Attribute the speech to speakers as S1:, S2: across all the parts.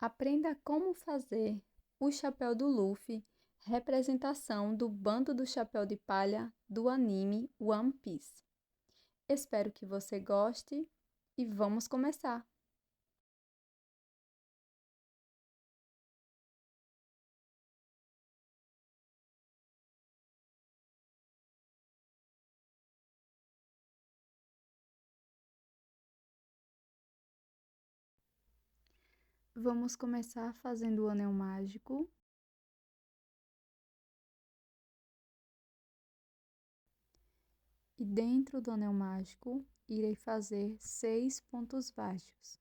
S1: Aprenda como fazer o chapéu do Luffy, representação do bando do chapéu de palha do anime One Piece. Espero que você goste e vamos começar! Vamos começar fazendo o anel mágico. E dentro do anel mágico, irei fazer 6 pontos baixos.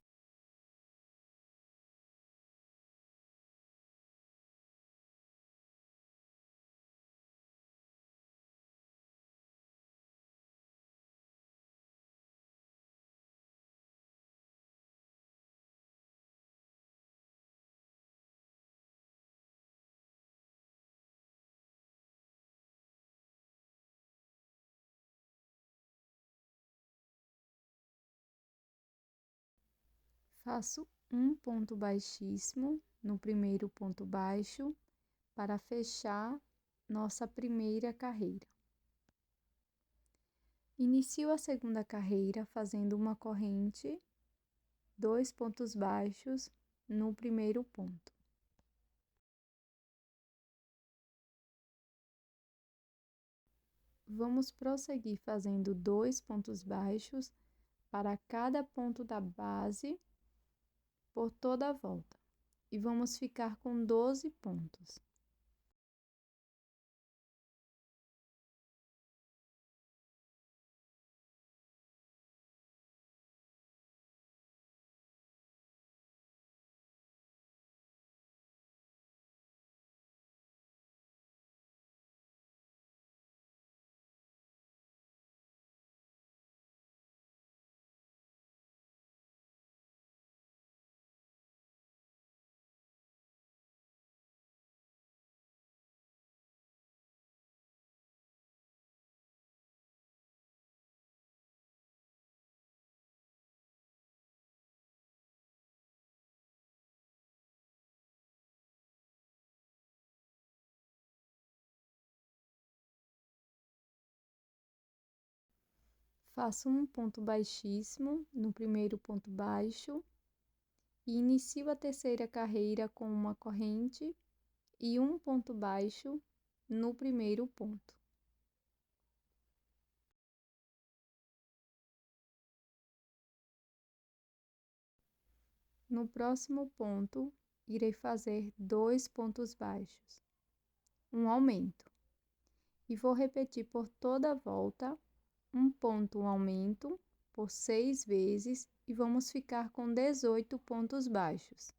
S1: Faço um ponto baixíssimo no primeiro ponto baixo para fechar nossa primeira carreira. Inicio a segunda carreira fazendo uma corrente, 2 pontos baixos no primeiro ponto. Vamos prosseguir fazendo 2 pontos baixos para cada ponto da base por toda a volta. E vamos ficar com 12 pontos. Faço um ponto baixíssimo no primeiro ponto baixo e inicio a terceira carreira com uma corrente e um ponto baixo no primeiro ponto. No próximo ponto, irei fazer 2 pontos baixos, um aumento, e vou repetir por toda a volta um ponto, um aumento, por 6 vezes, e vamos ficar com 18 pontos baixos.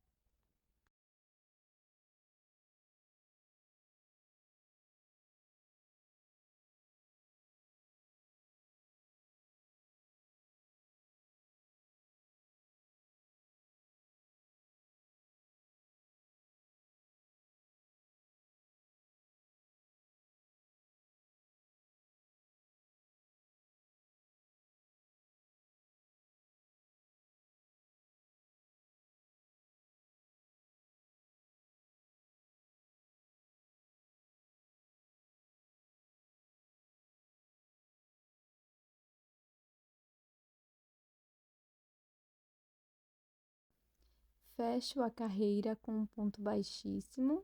S1: Fecho a carreira com um ponto baixíssimo,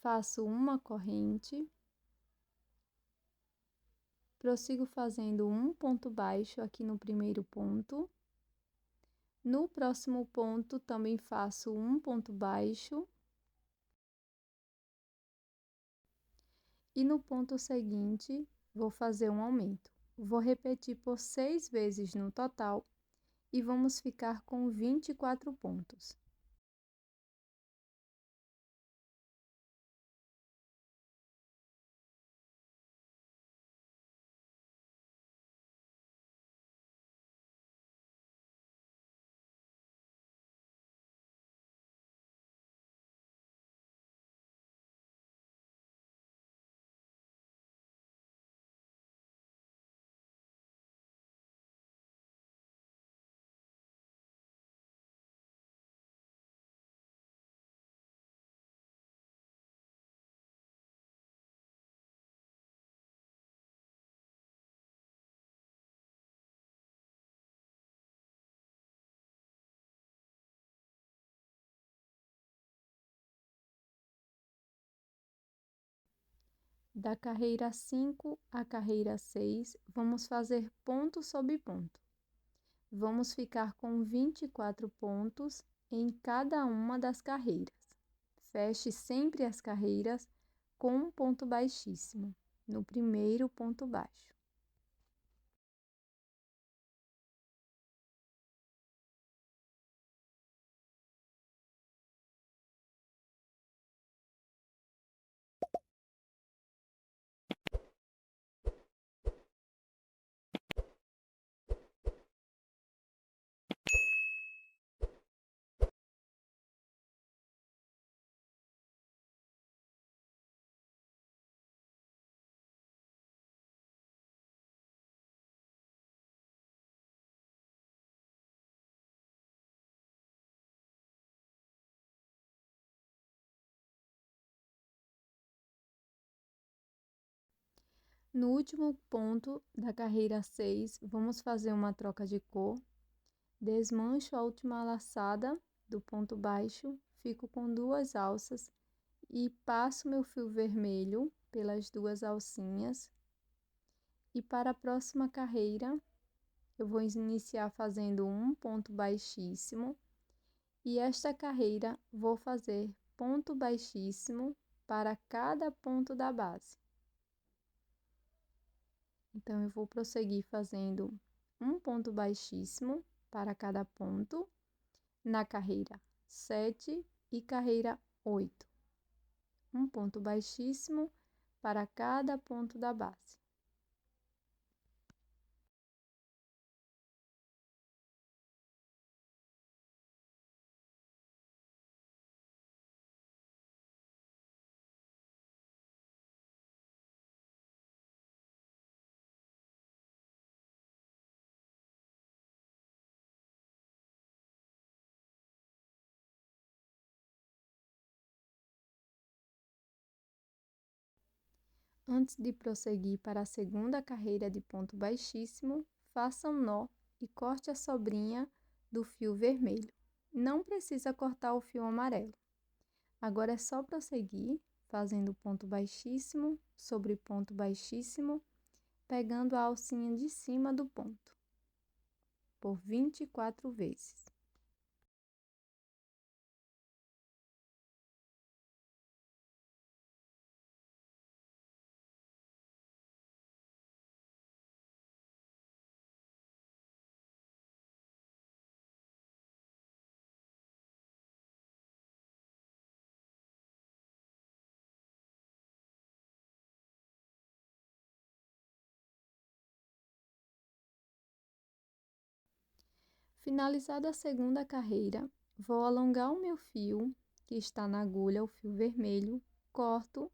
S1: faço uma corrente, prossigo fazendo um ponto baixo aqui no primeiro ponto. No próximo ponto, também faço um ponto baixo. E no ponto seguinte, vou fazer um aumento. Vou repetir por 6 vezes no total e vamos ficar com 24 pontos. Da carreira 5 à carreira 6, vamos fazer ponto sobre ponto. Vamos ficar com 24 pontos em cada uma das carreiras. Feche sempre as carreiras com um ponto baixíssimo, no primeiro ponto baixo. No último ponto da carreira 6, vamos fazer uma troca de cor. Desmancho a última laçada do ponto baixo, fico com 2 alças e passo meu fio vermelho pelas 2 alcinhas. E para a próxima carreira, eu vou iniciar fazendo um ponto baixíssimo. E esta carreira vou fazer ponto baixíssimo para cada ponto da base. Então, eu vou prosseguir fazendo um ponto baixíssimo para cada ponto na carreira 7 e carreira 8. Um ponto baixíssimo para cada ponto da base. Antes de prosseguir para a segunda carreira de ponto baixíssimo, faça um nó e corte a sobrinha do fio vermelho. Não precisa cortar o fio amarelo. Agora é só prosseguir fazendo ponto baixíssimo sobre ponto baixíssimo, pegando a alcinha de cima do ponto, por 24 vezes. Finalizada a segunda carreira, vou alongar o meu fio, que está na agulha, o fio vermelho, corto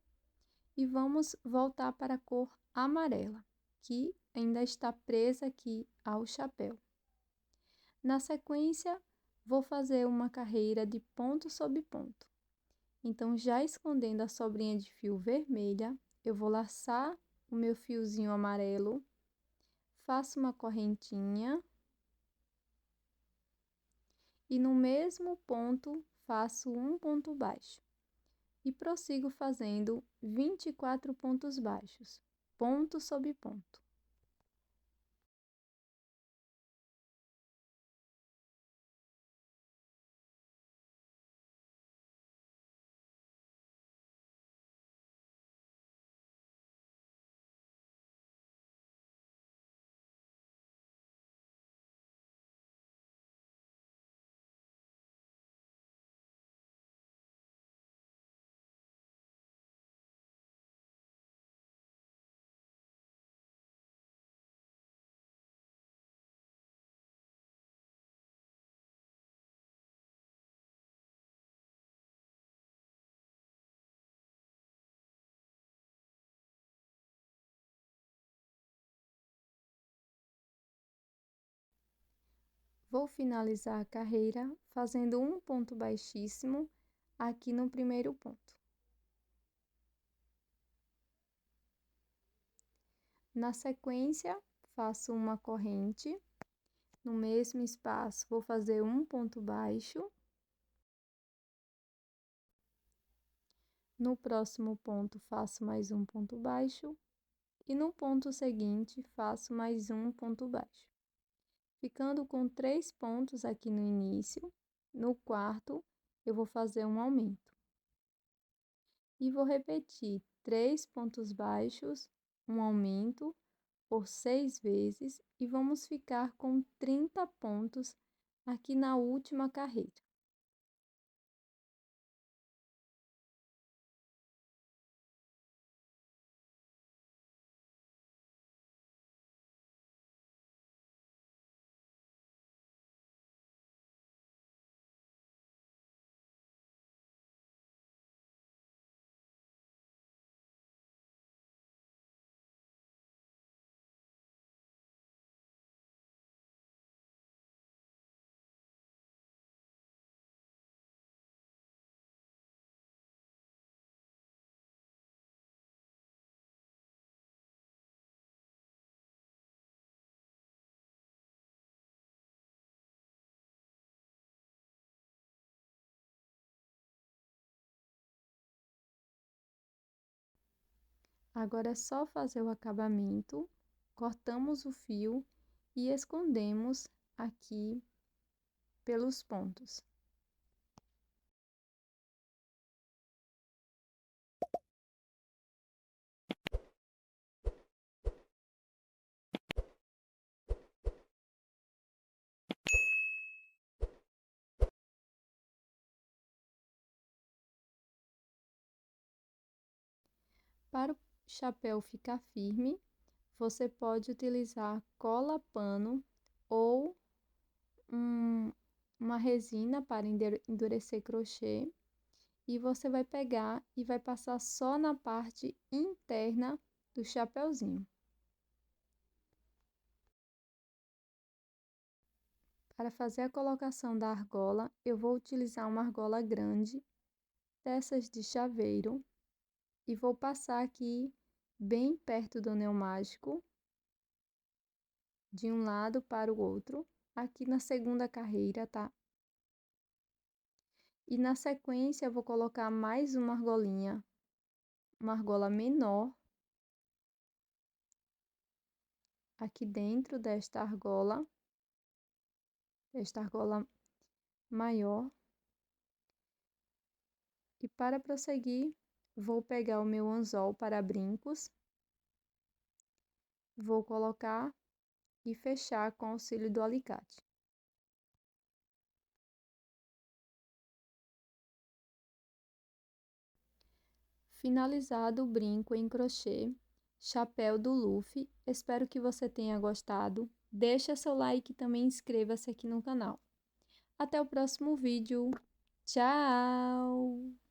S1: e vamos voltar para a cor amarela, que ainda está presa aqui ao chapéu. Na sequência, vou fazer uma carreira de ponto sobre ponto. Então, já escondendo a sobrinha de fio vermelha, eu vou laçar o meu fiozinho amarelo, faço uma correntinha e no mesmo ponto faço um ponto baixo e prossigo fazendo 24 pontos baixos, ponto sobre ponto. Vou finalizar a carreira fazendo um ponto baixíssimo aqui no primeiro ponto. Na sequência, faço uma corrente. No mesmo espaço, vou fazer um ponto baixo. No próximo ponto, faço mais um ponto baixo. E no ponto seguinte, faço mais um ponto baixo. Ficando com 3 pontos aqui no início. No quarto, eu vou fazer um aumento. E vou repetir 3 pontos baixos, um aumento, por 6 vezes. E vamos ficar com 30 pontos aqui na última carreira. Agora é só fazer o acabamento, cortamos o fio e escondemos aqui pelos pontos. Para o chapéu ficar firme, você pode utilizar cola pano ou uma resina para endurecer crochê. E você vai pegar e vai passar só na parte interna do chapéuzinho. Para fazer a colocação da argola, eu vou utilizar uma argola grande, dessas de chaveiro, e vou passar aqui bem perto do pneumático, de um lado para o outro, aqui na segunda carreira, tá? E na sequência eu vou colocar mais uma argolinha, uma argola menor, aqui dentro desta argola maior. E para prosseguir, vou pegar o meu anzol para brincos, vou colocar e fechar com o auxílio do alicate. Finalizado o brinco em crochê, chapéu do Luffy, espero que você tenha gostado. Deixa seu like e também inscreva-se aqui no canal. Até o próximo vídeo. Tchau!